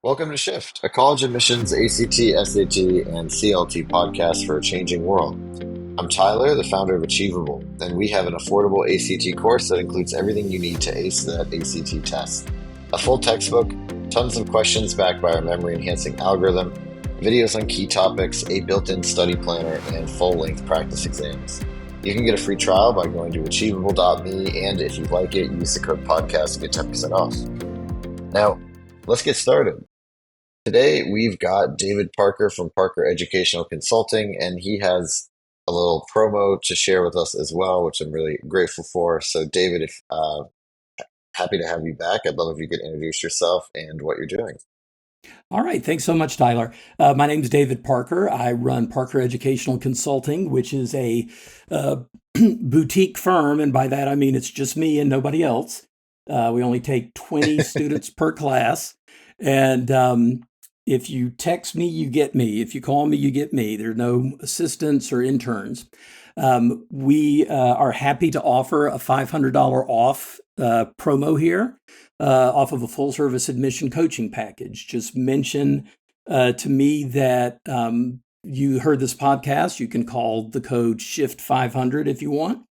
Welcome to Shift, a college admissions ACT, SAT, and CLT podcast for a changing world. I'm Tyler, the founder of Achievable, and we have an affordable ACT course that includes everything you need to ace that ACT test. A full textbook, tons of questions backed by our memory-enhancing algorithm, videos on key topics, a built-in study planner, and full-length practice exams. You can get a free trial by going to achievable.me, and if you like it, use the code podcast to get 10% off. Now, let's get started. Today, we've got David Parker from Parker Educational Consulting, and he has a little promo to share with us as well, which I'm really grateful for. So, David, if happy to have you back. I'd love if you could introduce yourself and what you're doing. All right. Thanks so much, Tyler. My name is David Parker. I run Parker Educational Consulting, which is a boutique firm. And by that, I mean it's just me and nobody else. We only take 20 students per class. And if you text me, you get me. If you call me, you get me. There are no assistants or interns. We are happy to offer a $500 off promo here off of a full service admission coaching package. Just mention to me that you heard this podcast. You can call the code SHIFT 500 if you want.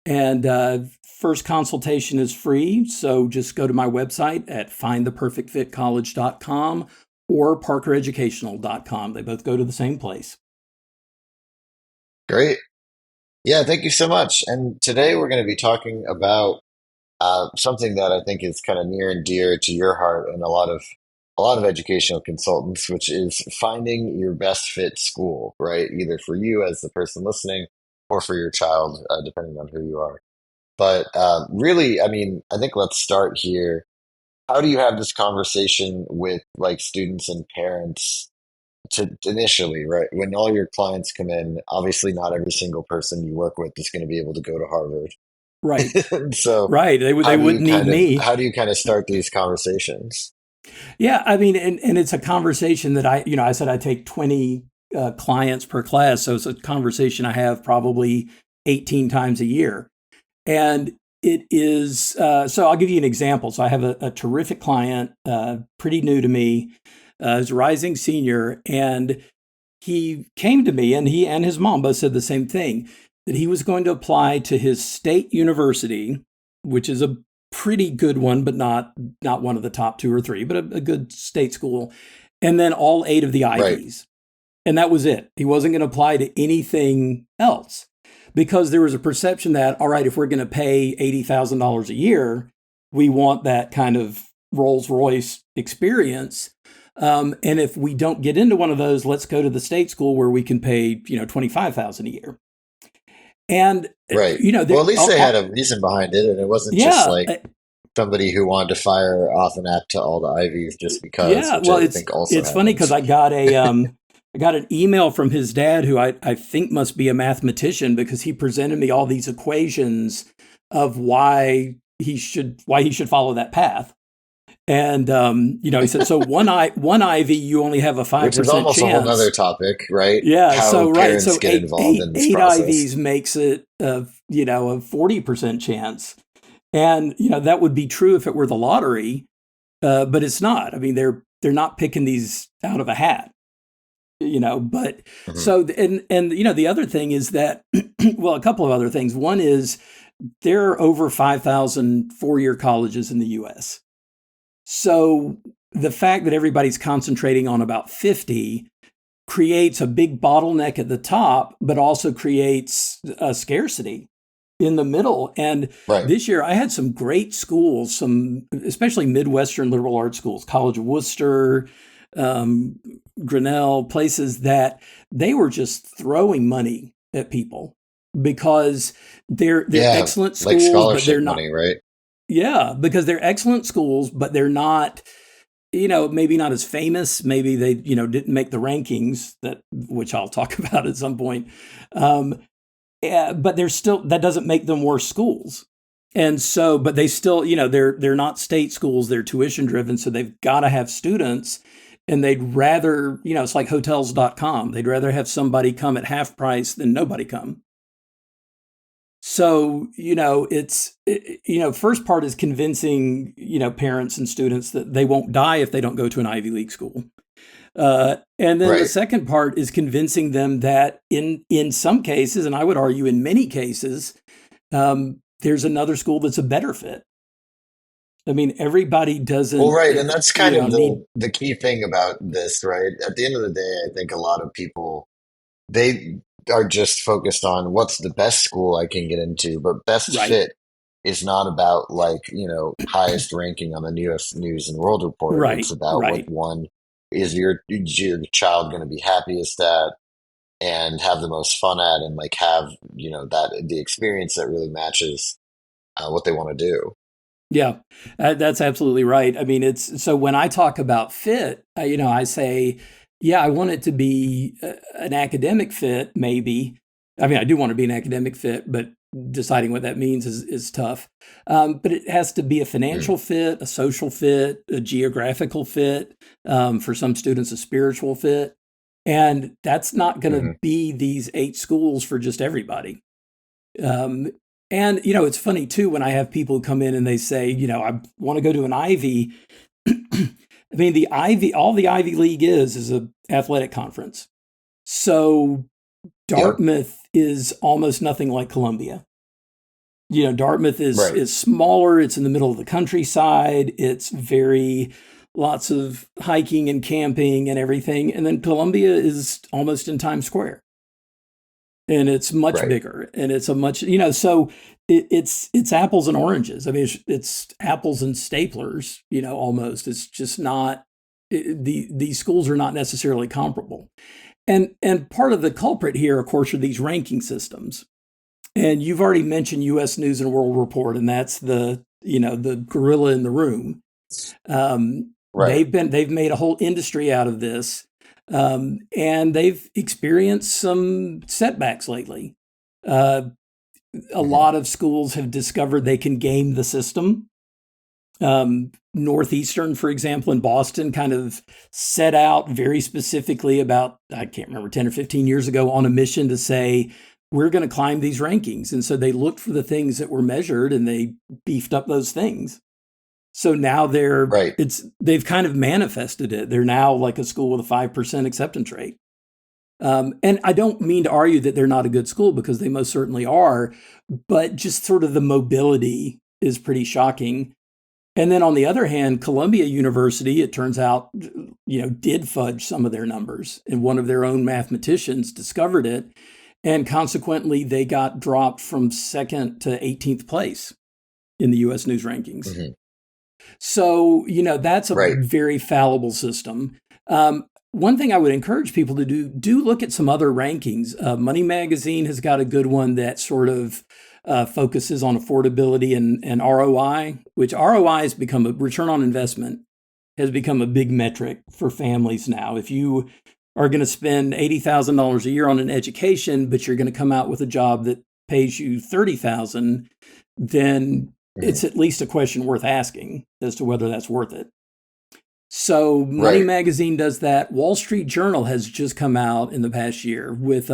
And first consultation is free. So just go to my website at findtheperfectfitcollege.com or parkereducational.com. They both go to the same place. Great. Yeah, thank you so much. And today we're going to be talking about something that I think is kind of near and dear to your heart and a lot of educational consultants, which is finding your best fit school, right? Either for you as the person listening or for your child, depending on who you are. But really, I mean, I think let's start here. How do you have this conversation with like students and parents to initially, right? When all your clients come in, obviously not every single person you work with is going to be able to go to Harvard. Right. So Right. They wouldn't need me. how do you kind of start these conversations? Yeah, I mean, and it's a conversation that I said I take 20 clients per class. So it's a conversation I have probably 18 times a year. And it is, so I'll give you an example. So I have a terrific client, pretty new to me, he's a rising senior, and he came to me and he and his mom both said the same thing, that he was going to apply to his state university, which is a pretty good one, but not one of the top two or three, but a good state school, and then all eight of the Right. Ivies. And that was it. He wasn't going to apply to anything else because there was a perception that, all right, if we're going to pay $80,000 a year, we want that kind of Rolls Royce experience. And if we don't get into one of those, let's go to the state school where we can pay, 25,000 a year. And Right. Well, at least they had a reason behind it, and it wasn't just yeah, like somebody who wanted to fire off an app to all the Ivies just because, yeah. which Well, I it's think also it's funny because happens. I got an email from his dad, who I think must be a mathematician, because he presented me all these equations of why he should follow that path. And he said, so one Ivy, you only have a five Which is percent almost a whole nother chance. topic, right? Yeah, How so right, parents so get eight involved eight in this eight process. IVs makes it a 40% chance, and that would be true if it were the lottery, but it's not. I mean, they're not picking these out of a hat, But Mhm. so and the other thing is that, well, a couple of other things. One is there are over 5,000 four-year colleges in the U.S. So the fact that everybody's concentrating on about 50 creates a big bottleneck at the top, but also creates a scarcity in the middle. And Right. this year I had some great schools, some especially Midwestern liberal arts schools, College of Worcester, um, Grinnell, places that they were just throwing money at people because they're Yeah, excellent like schools, but they're scholarship not. money, right? Yeah, because they're excellent schools, but they're not, maybe not as famous. Maybe they, didn't make the rankings, that which I'll talk about at some point. Um, yeah, but they're still, that doesn't make them worse schools. And so, but they still, they're not state schools. They're tuition driven, so they've got to have students. And they'd rather, it's like hotels.com. They'd rather have somebody come at half price than nobody come. So, first part is convincing, parents and students that they won't die if they don't go to an Ivy League school. And then the Right. second part is convincing them that in some cases, and I would argue in many cases, there's another school that's a better fit. I mean, everybody Well, doesn't, right, and that's kind of need. the key thing about this, right? At the end of the day, I think a lot of people they are just focused on what's the best school I can get into, but best Right, fit is not about like, highest ranking on the US News and World Report. It's right, about what right. one is your child going to be happiest at and have the most fun at and like have, that the experience that really matches what they want to do. Yeah, that's absolutely right. I mean, it's so when I talk about fit, I say, yeah, I want it to be an academic fit, maybe. I mean, I do want to be an academic fit, but deciding what that means is tough. But it has to be a Mm, financial fit, a social fit, a geographical fit, for some students, a spiritual fit. And that's not going to mhm. be these 8 schools for just everybody. Um, and it's funny too when I have people come in and they say, I want to go to an Ivy. I mean, all the Ivy League is a athletic conference. So Yep. Dartmouth is almost nothing like Columbia. Dartmouth is Right. is smaller. It's in the middle of the countryside. It's very lots of hiking and camping and everything. And then Columbia is almost in Times Square, and it's much Right. bigger, and it's a much so it's apples and oranges. I mean, it's apples and staplers, almost. It's just not these schools are not necessarily comparable. And part of the culprit here, of course, are these ranking systems. And you've already mentioned U.S. News and World Report, and that's the gorilla in the room. Right. They've made a whole industry out of this, and they've experienced some setbacks lately. Uh, a Hmm. lot of schools have discovered they can game the system. Northeastern, for example, in Boston, kind of set out very specifically about, I can't remember, 10 or 15 years ago, on a mission to say, we're going to climb these rankings. And so they looked for the things that were measured and they beefed up those things. So now Right. they've kind of manifested it. They're now like a school with a 5% acceptance rate. And I don't mean to argue that they're not a good school, because they most certainly are, but just sort of the mobility is pretty shocking. And then on the other hand, Columbia University, it turns out, did fudge some of their numbers, and one of their own mathematicians discovered it. And consequently, they got dropped from second to 18th place in the US News rankings. Hmm. So, that's a Right. very fallible system. One thing I would encourage people to do look at some other rankings. Money Magazine has got a good one that sort of focuses on affordability and ROI, which ROI has become a return on investment, has become a big metric for families now. If you are going to spend $80,000 a year on an education, but you're going to come out with a job that pays you 30,000, then Hmm. it's at least a question worth asking as to whether that's worth it. So Money Right. Magazine does that. Wall Street Journal has just come out in the past year with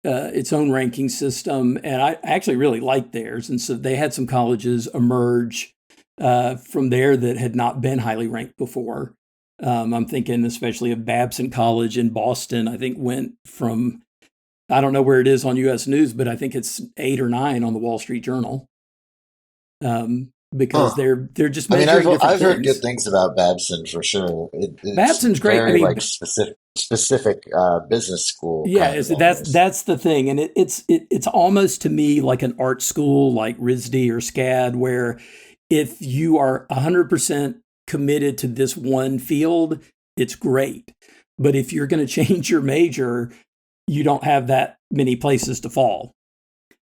its own ranking system, and I actually really liked theirs. And so they had some colleges emerge from there that had not been highly ranked before. I'm thinking especially of Babson College in Boston. I think went from, I don't know where it is on U.S. News, but I think it's 8 or 9 on the Wall Street Journal, because Huh. they're just I mean, I've measuring different I've heard good things. things about Babson for sure. It's Babson's great. I very mean, like specific business school yeah, kind of that's almost. that's the thing, and it's almost to me like an art school, like RISD or SCAD, where if you are 100% committed to this one field, it's great. But if you're going to change your major, you don't have that many places to fall.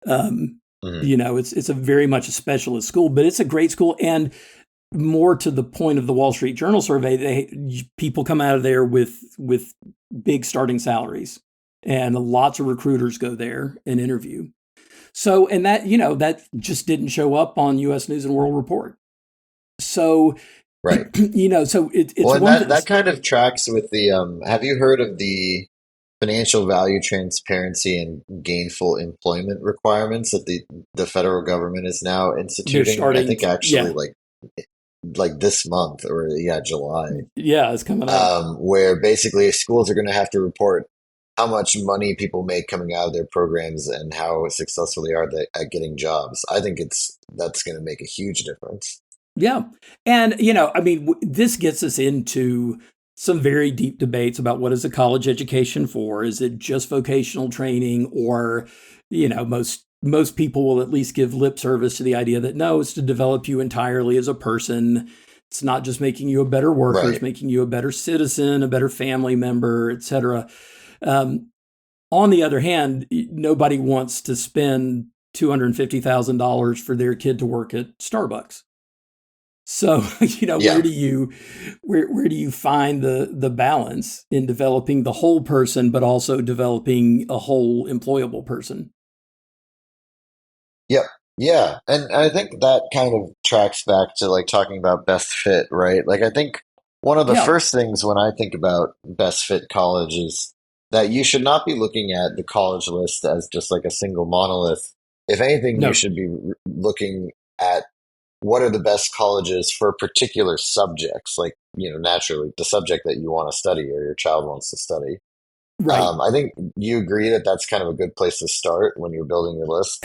Um, Hmm. it's a very much a specialist school, but it's a great school. And more to the point of the Wall Street Journal survey, people come out of there with big starting salaries, and lots of recruiters go there and interview. So, and that just didn't show up on U.S. News and World Report. So, Right. so it's Well, and one that thing. that kind of tracks with the have you heard of the financial value transparency and gainful employment requirements that the federal government is now They're instituting. I starting think to, actually yeah, like this month or yeah, July, yeah, it's coming up. where basically schools are going to have to report how much money people make coming out of their programs and how successful they are at getting jobs. I think that's going to make a huge difference. Yeah. And, I mean, this gets us into some very deep debates about what is a college education for? Is it just vocational training or, most people will at least give lip service to the idea that no, it's to develop you entirely as a person. It's not just making you a better worker, it's Right. making you a better citizen, a better family member, et cetera. Um, on the other hand, nobody wants to spend $250,000 for their kid to work at Starbucks. So, where Yeah. do you where do you find the balance in developing the whole person, but also developing a whole employable person? Yep. Yeah. And I think that kind of tracks back to like talking about best fit, right? Like I think one of the Yeah, first things when I think about best fit college is that you should not be looking at the college list as just like a single monolith. If anything, you no, should be looking at what are the best colleges for particular subjects, like, naturally the subject that you want to study or your child wants to study. right. I think you agree that that's kind of a good place to start when you're building your list.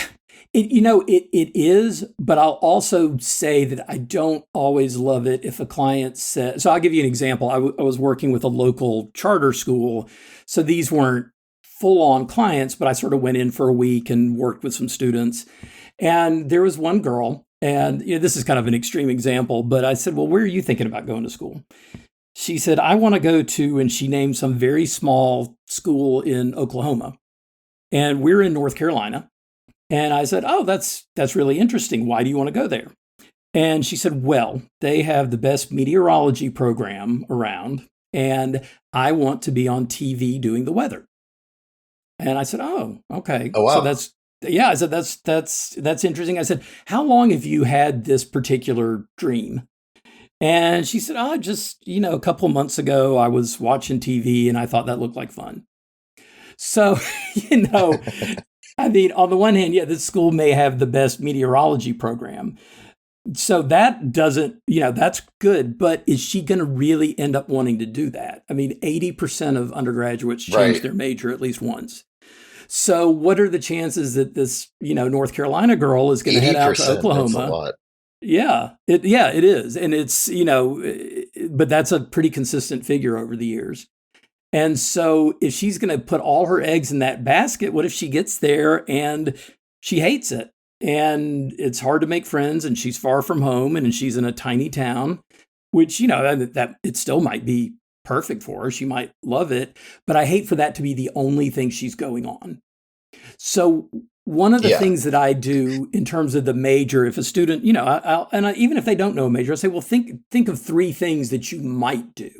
It is, but I'll also say that I don't always love it if a client says. So I'll give you an example. I was working with a local charter school, so these weren't full on clients, but I sort of went in for a week and worked with some students. And there was one girl, and this is kind of an extreme example, but I said, "Well, where are you thinking about going to school?" She said, "I want to go to," and she named some very small school in Oklahoma, and we're in North Carolina. And I said, "Oh, that's really interesting. Why do you want to go there?" And she said, "Well, they have the best meteorology program around, and I want to be on TV doing the weather." And I said, "Oh, okay. Oh, So wow. that's yeah." I said, "That's interesting." I said, "How long have you had this particular dream?" And she said, "Oh, just a couple of months ago, I was watching TV and I thought that looked like fun." So, you know, I mean, on the one hand, yeah, this school may have the best meteorology program. So that doesn't, that's good. But is she going to really end up wanting to do that? I mean, 80% of undergraduates change Right. their major at least once. So what are the chances that this, North Carolina girl is going to head out to 80%, that's a Oklahoma? lot. Yeah, it is. And it's, but that's a pretty consistent figure over the years. And so if she's going to put all her eggs in that basket, what if she gets there and she hates it? And it's hard to make friends and she's far from home and she's in a tiny town, which, that it still might be perfect for her. She might love it, but I hate for that to be the only thing she's going on. So one of the Yeah. things that I do in terms of the major, if a student, even if they don't know a major, I say, well, think of three things that you might do.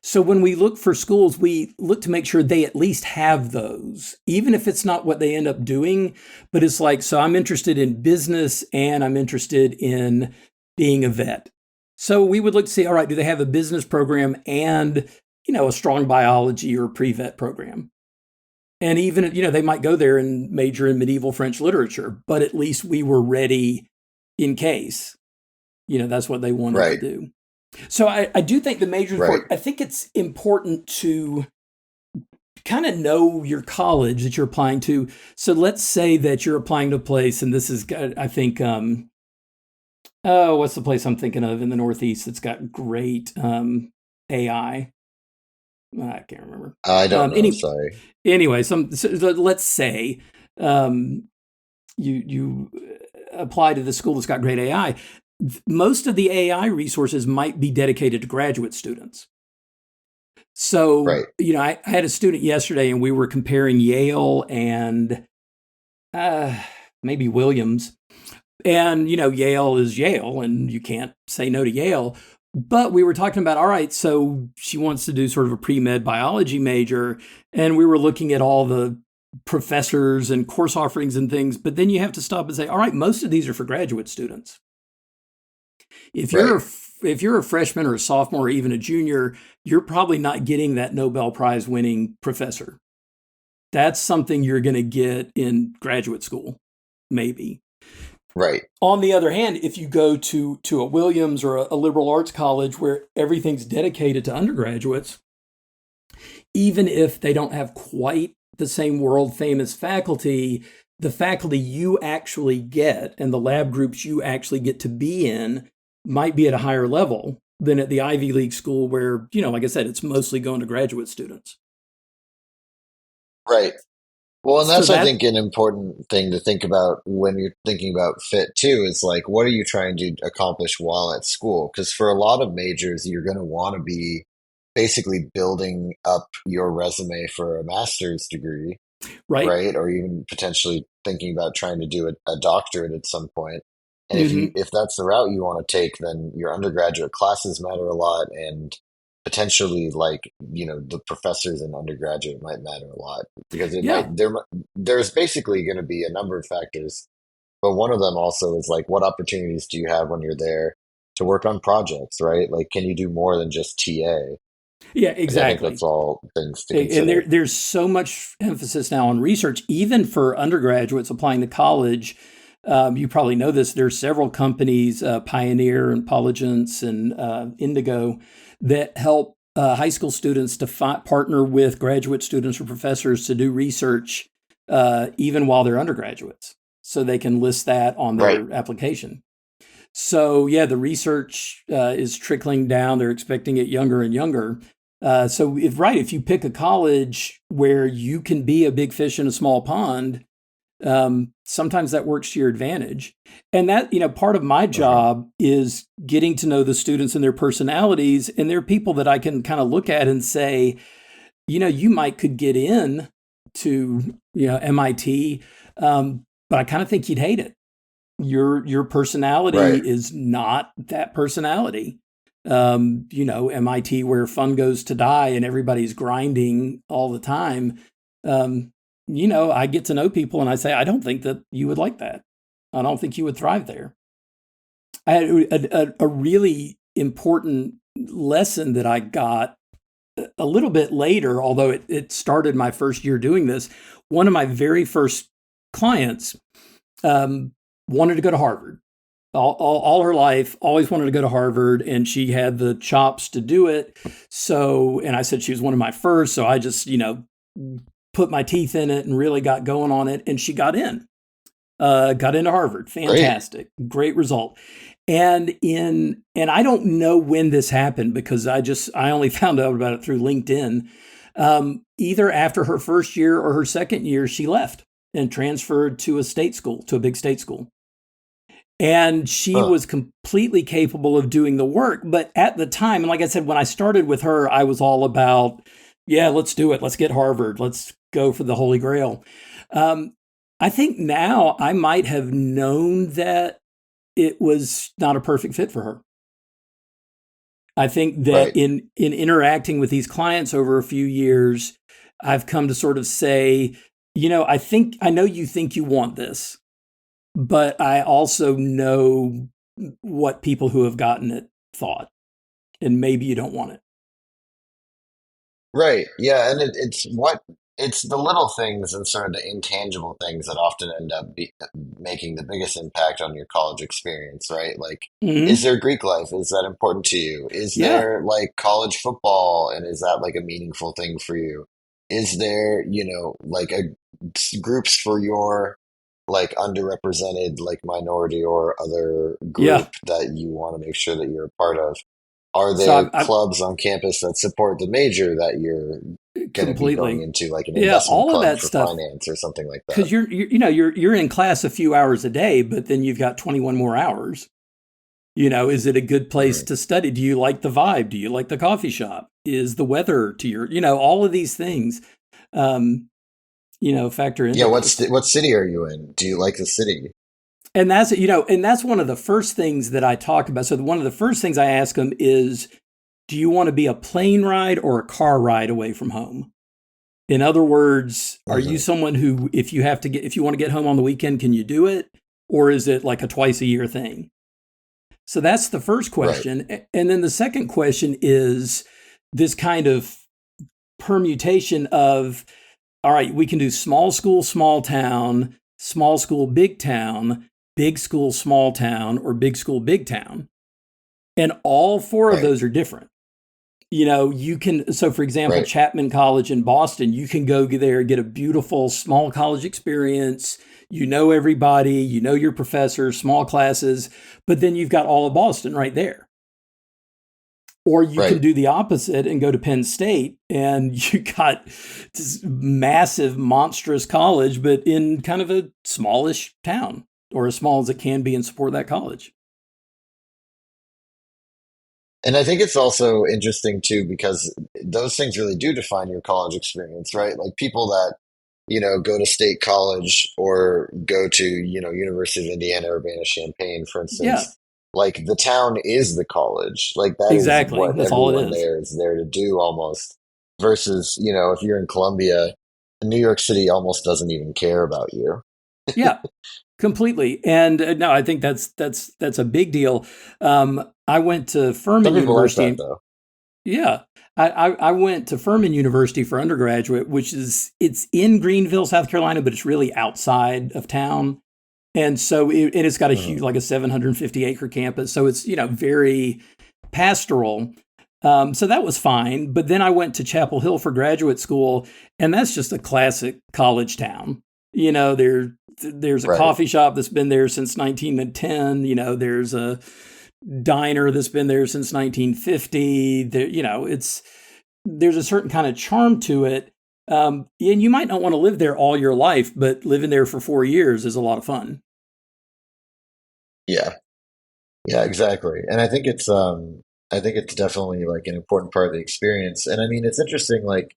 So when we look for schools, we look to make sure they at least have those, even if it's not what they end up doing. But it's like, so I'm interested in business and I'm interested in being a vet. So we would look to see, all right, do they have a business program and, a strong biology or pre-vet program? And even, they might go there and major in medieval French literature, but at least we were ready in case, that's what they wanted to Right. do. So I do think the major is Right. important. I think it's important to kind of know your college that you're applying to. So let's say that you're applying to a place, and this is, I think, oh, what's the place I'm thinking of in the Northeast that's got great AI? I can't remember. I don't know. Any Sorry. anyway, so let's say um, you apply to the school that's got great AI. Most of the AI resources might be dedicated to graduate students. So, Right. I had a student yesterday and we were comparing Yale and maybe Williams. And, Yale is Yale and you can't say no to Yale. But we were talking about, all right, so she wants to do sort of a pre med biology major. And we were looking at all the professors and course offerings and things. But then you have to stop and say, all right, most of these are for graduate students. If Right. you're a freshman or a sophomore or even a junior, you're probably not getting that Nobel Prize winning professor. That's something you're going to get in graduate school, maybe. Right. On the other hand, if you go to a Williams or a liberal arts college where everything's dedicated to undergraduates, even if they don't have quite the same world famous faculty, the faculty you actually get and the lab groups you actually get to be in might be at a higher level than at the Ivy League school where, like I said, it's mostly going to graduate students. Right. Well, and So that's, I that, think, an important thing to think about when you're thinking about fit too, is like, what are you trying to accomplish while at school? Because for a lot of majors, you're going to want to be basically building up your resume for a master's degree, right? right? Or even potentially thinking about trying to do a doctorate at some point. And Mm-hmm. if that's the route you want to take, then your undergraduate classes matter a lot, and potentially, like, the professors in undergraduate might matter a lot, because Yeah. there's basically going to be a number of factors, but one of them also is like, what opportunities do you have when you're there to work on projects, right? Like, can you do more than just TA? Yeah, Like, I think exactly. that's all things to And consider. there's so much emphasis now on research, even for undergraduates applying to college. You probably know this. There's several companies, Pioneer and Polygence and Indigo, that help high school students to partner with graduate students or professors to do research even while they're undergraduates. So they can list that on Right. their application. So yeah, the research is trickling down. They're expecting it younger and younger. So if you pick a college where you can be a big fish in a small pond, sometimes that works to your advantage. And that, part of my Hmm. job is getting to know the students and their personalities. And there are people that I can kind of look at and say, you might could get in to, MIT, but I kind of think you'd hate it. Your personality Right. is not that personality. MIT, where fun goes to die and everybody's grinding all the time. I get to know people and I say, I don't think that you would like that. I don't think you would thrive there. I had a really important lesson that I got a little bit later, although it started my first year doing this. One of my very first clients um, wanted to go to Harvard. All her life, always wanted to go to Harvard, and she had the chops to do it. So, and I said she was one of my first, so I just, put my teeth in it and really got going on it, and she got into Harvard. Great. Fantastic, great result. And I don't know when this happened because I only found out about it through LinkedIn. Either after her first year or her second year, she left and transferred to a big state school. And she Huh. was completely capable of doing the work. But at the time, and like I said, when I started with her, I was all about, yeah, let's do it. Let's get Harvard. Let's go for the Holy Grail. Um, I think now I might have known that it was not a perfect fit for her. I think that Right. in interacting with these clients over a few years, I've come to sort of say, I know you think you want this, but I also know what people who have gotten it thought, and maybe you don't want it. Right. Yeah. And it's the little things and sort of the intangible things that often end up making the biggest impact on your college experience, right? Like, is Hmm. there Greek life? Is that important to you? Is Yeah. there like college football? And is that like a meaningful thing for you? Is there, like groups for your like underrepresented, like minority or other Yeah. group that you want to make sure that you're a part of? Are So there I've clubs on campus that support the major that you're going to be going completely, into, like an yeah, investment all of club that for stuff. finance or something like that? Because you're in class a few hours a day, but then you've got 21 more hours. Is it a good place Mhm. to study? Do you like the vibe? Do you like the coffee shop? Is the weather to your, all of these things, um, factor Yeah, into this. what city are you in? Do you like the city? And that's one of the first things that I talk about. So one of the first things I ask them is, do you want to be a plane ride or a car ride away from home? In other words, are you Hmm. someone who, if you want to get home on the weekend, can you do it? Or is it like a twice a year thing? So that's the first Right. question. And then the second question is this kind of permutation of, all right, we can do small school, small school, big school, small town, or big school, big town. And all four of Right. those are different. You know, you can, so for example, Right. Chapman College in Boston, you can go there, get a beautiful small college experience. You know everybody, you know your professors, small classes, but then you've got all of Boston right there. Or you can Right. do the opposite and go to Penn State and you got this massive, monstrous college, but in kind of a smallish town or as small as it can be and support that college. And I think it's also interesting too because those things really do define your college experience, right? Like people that, go to state college or go to, University of Indiana, Urbana-Champaign, for Yeah, instance, like the town is the college. Like that is exactly. what That's all it everyone is. there is there to do almost. Versus, if you're in Columbia, New York City almost doesn't even care about you. Yeah, completely. And no, I think that's a big deal. I went to Some Furman people like that University. though. Yeah. I went to Furman University for undergraduate, which is it's in Greenville, South Carolina, but it's really outside of town. And so and it's got a huge, Mhm. like a 750-acre campus. So it's, very pastoral. So that was fine. But then I went to Chapel Hill for graduate school, and that's just a classic college town. You know, there's a Right. coffee shop that's been there since 1910. There's a diner that's been there since 1950. There's a certain kind of charm to it. And you might not want to live there all your life, but living there for 4 years is a lot of fun. Yeah. Yeah, exactly. And I think it's definitely like an important part of the experience. And I mean, it's interesting, like,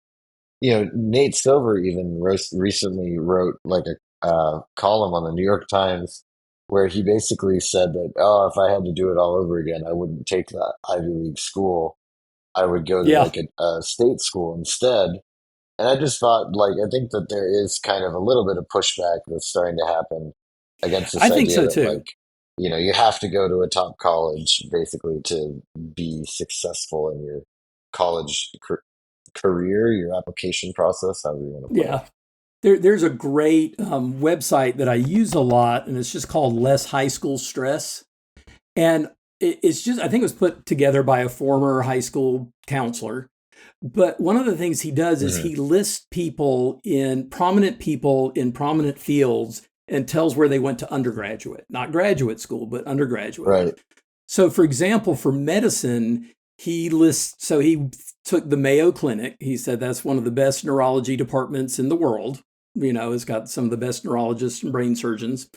Nate Silver even recently wrote like a column on the New York Times where he basically said that, oh, if I had to do it all over again, I wouldn't take that Ivy League school. I would go to Yeah, like a state school instead. And I just thought, like, I think that there is kind of a little bit of pushback that's starting to happen against this I think idea so that, too. like, you have to go to a top college basically to be successful in your college career, your application process, however you want to put it. Yeah. There's a great website that I use a lot, and it's just called Less High School Stress. And it's just, I think it was put together by a former high school counselor. But one of the things he does is Hmm. he lists people in prominent fields and tells where they went to undergraduate, not graduate school, but undergraduate. Right, So, for example, for medicine, so he took the Mayo Clinic. He said that's one of the best neurology departments in the world. It's got some of the best neurologists and brain surgeons.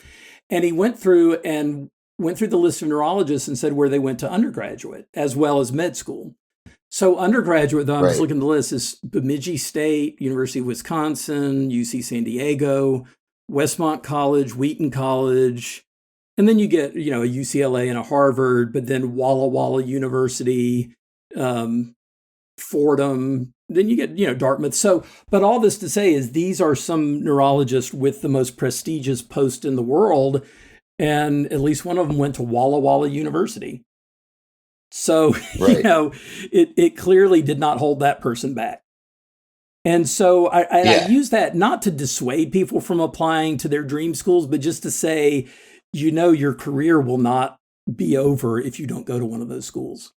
And he went through the list of neurologists and said where they went to undergraduate as well as med school. So undergraduate, though, I'm just right, looking at the list, is Bemidji State, University of Wisconsin, UC San Diego, Westmont College, Wheaton College, and then you get, a UCLA and a Harvard, but then Walla Walla University, um, Fordham. Then you get, Dartmouth. So, but all this to say is these are some neurologists with the most prestigious post in the world, and at least one of them went to Walla Walla University. So, right. it clearly did not hold that person back. And so I Yeah, use that not to dissuade people from applying to their dream schools, but just to say, your career will not be over if you don't go to one of those schools.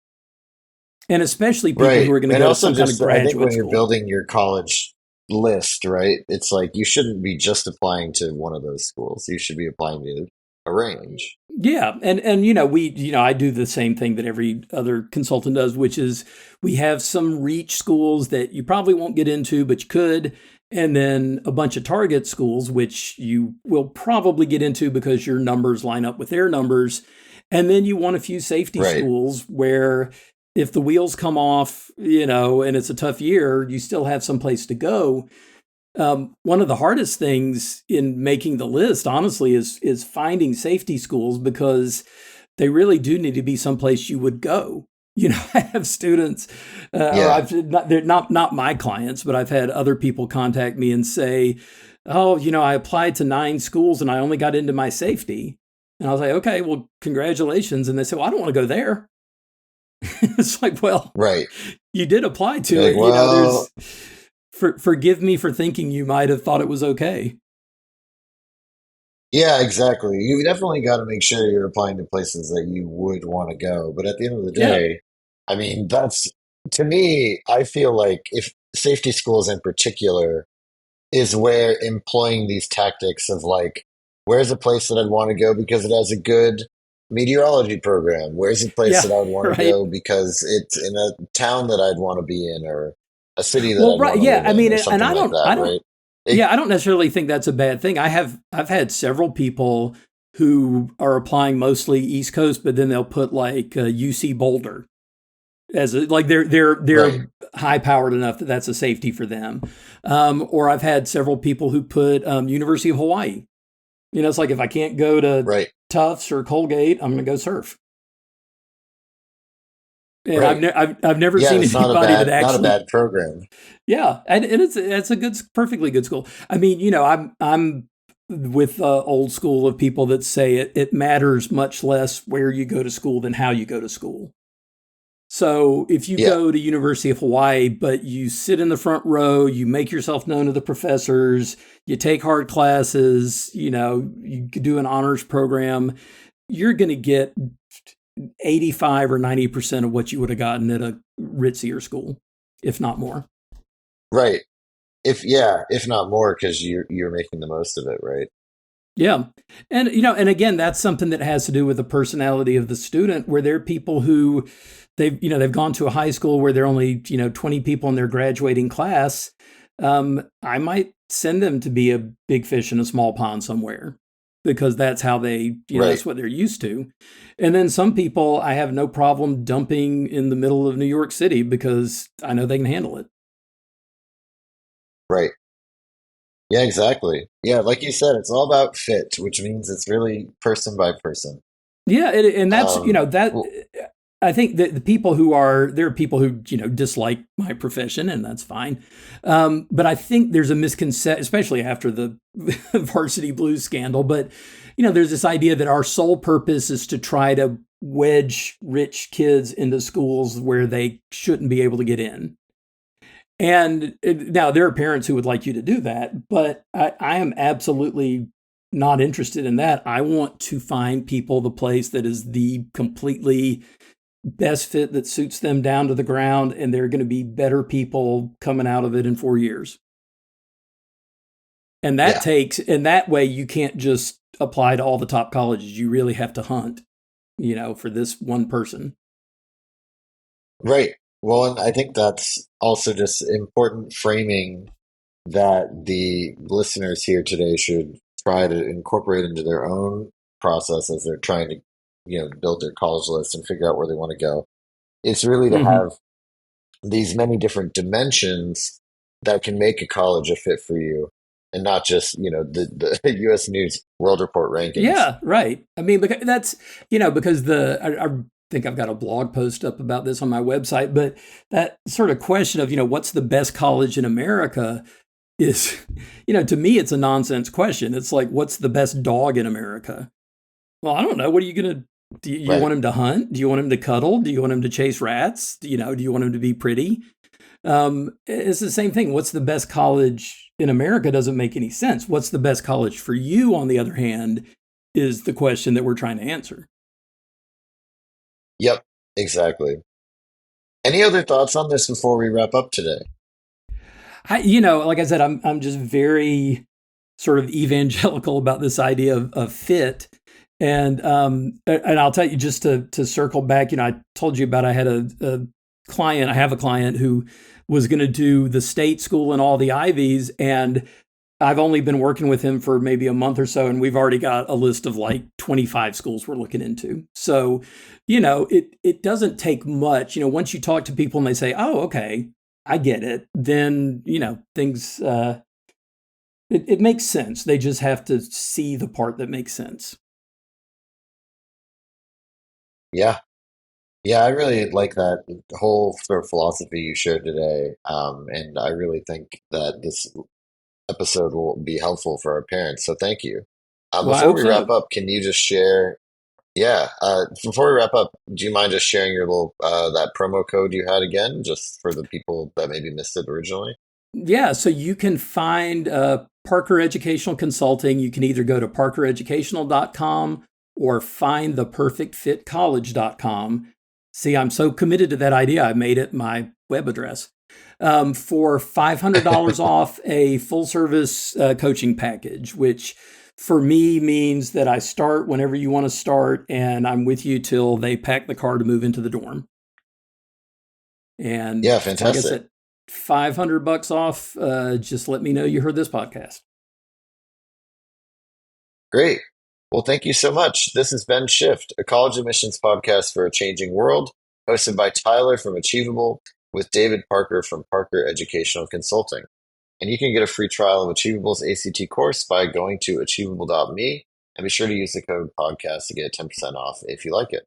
And especially people who right. are going to And go to also some kind of just, I think graduate when you're school. building your college list, right, it's like you shouldn't be just applying to one of those schools. You should be applying to a range. Yeah, and I do the same thing that every other consultant does, which is we have some reach schools that you probably won't get into, but you could, and then a bunch of target schools which you will probably get into because your numbers line up with their numbers, and then you want a few safety Right, schools where if the wheels come off, and it's a tough year, you still have some place to go. One of the hardest things in making the list, honestly, is finding safety schools because they really do need to be someplace you would go. I have students, or yeah, they're not my clients, but I've had other people contact me and say, "Oh, I applied to 9 schools and I only got into my safety." And I was like, "Okay, well, congratulations." And they say, "Well, I don't want to go there." It's like, well, right. you did apply to You're like, it. well, Forgive me for thinking you might have thought it was okay. Yeah, exactly. You definitely got to make sure you're applying to places that you would want to go. But at the end of the Yeah, day, I mean, that's to me, I feel like if safety schools in particular is where employing these tactics of like, where's a place that I'd want to go because it has a good meteorology program? Where's a place yeah, that I would want to right. go because it's in a town that I'd want to be in or a city that Well, I'd right, want to yeah. live I in mean, or and something like that, I don't, right? It, yeah, I don't necessarily think that's a bad thing. I've had several people who are applying mostly East Coast, but then they'll put like UC Boulder as a, like they're right, high powered enough that that's a safety for them. Or I've had several people who put University of Hawaii. You know, it's like if I can't go to right, Tufts or Colgate, I'm going to go surf. And right. I've never Yeah, seen it's not a anybody that bad, not a actually, bad program. yeah, and it's a good, perfectly good school. I mean, you know, I'm with old school of people that say it matters much less where you go to school than how you go to school. So if you Yeah, go to University of Hawaii, but you sit in the front row, you make yourself known to the professors, you take hard classes, you know, you do an honors program, you're going to get 85 or 90% of what you would have gotten at a ritzier school, if not more. right. If not more, because you're making the most of it, right? Yeah. And, you know, and again, that's something that has to do with the personality of the student, where there are people who they've gone to a high school where there are only, 20 people in their graduating class. I might send them to be a big fish in a small pond somewhere because that's how Right, that's what they're used to. And then some people I have no problem dumping in the middle of New York City because I know they can handle it. right. Yeah, exactly. Yeah, like you said, it's all about fit, which means it's really person by person. Yeah, and that's that. Well, I think that there are people who dislike my profession, and that's fine. But I think there's a misconception, especially after the Varsity Blues scandal. But there's this idea that our sole purpose is to try to wedge rich kids into schools where they shouldn't be able to get in. And now there are parents who would like you to do that, but I am absolutely not interested in that. I want to find people the place that is the completely best fit that suits them down to the ground, and they're going to be better people coming out of it in 4 years. yeah, And that way you can't just apply to all the top colleges. You really have to hunt, for this one person. right. Well, and I think that's also just important framing that the listeners here today should try to incorporate into their own process as they're trying to, build their college list and figure out where they want to go. It's really to Hmm. have these many different dimensions that can make a college a fit for you and not just, the US News World Report rankings. Yeah, right. I mean, because that's because I think I've got a blog post up about this on my website, but that sort of question of what's the best college in America is, to me it's a nonsense question. It's like, what's the best dog in America? Well, I don't know. What are you gonna? Do you Right. want him to hunt? Do you want him to cuddle? Do you want him to chase rats? Do you want him to be pretty? It's the same thing. What's the best college in America doesn't make any sense. What's the best college for you, on the other hand, is the question that we're trying to answer. Yep, exactly. Any other thoughts on this before we wrap up today? Like I said, I'm just very sort of evangelical about this idea of fit. And I'll tell you, just to circle back, I told you about I had a client, I have a client who was going to do the state school and all the Ivies, and I've only been working with him for maybe a month or so, and we've already got a list of like 25 schools we're looking into. So, it doesn't take much. Once you talk to people and they say, "Oh, okay, I get it," then things it makes sense. They just have to see the part that makes sense. Yeah. Yeah, I really like that whole sort of philosophy you shared today. And I really think that this episode will be helpful for our parents. So thank you. Well, I Before hope we wrap so. up, can you just share? Yeah, before we wrap up, do you mind just sharing your little that promo code you had again, just for the people that maybe missed it originally? Yeah, so you can find Parker Educational Consulting. You can either go to parkereducational.com or findtheperfectfitcollege.com. See, I'm so committed to that idea, I made it my web address. For $500 off a full service coaching package, which for me means that I start whenever you want to start and I'm with you till they pack the car to move into the dorm. And Yeah, like I fantastic. said, $500 off. Just let me know you heard this podcast. Great. Well, thank you so much. This has been Shift, a college admissions podcast for a changing world, hosted by Tyler from Achievable with David Parker from Parker Educational Consulting. And you can get a free trial of Achievable's ACT course by going to achievable.me and be sure to use the code podcast to get 10% off if you like it.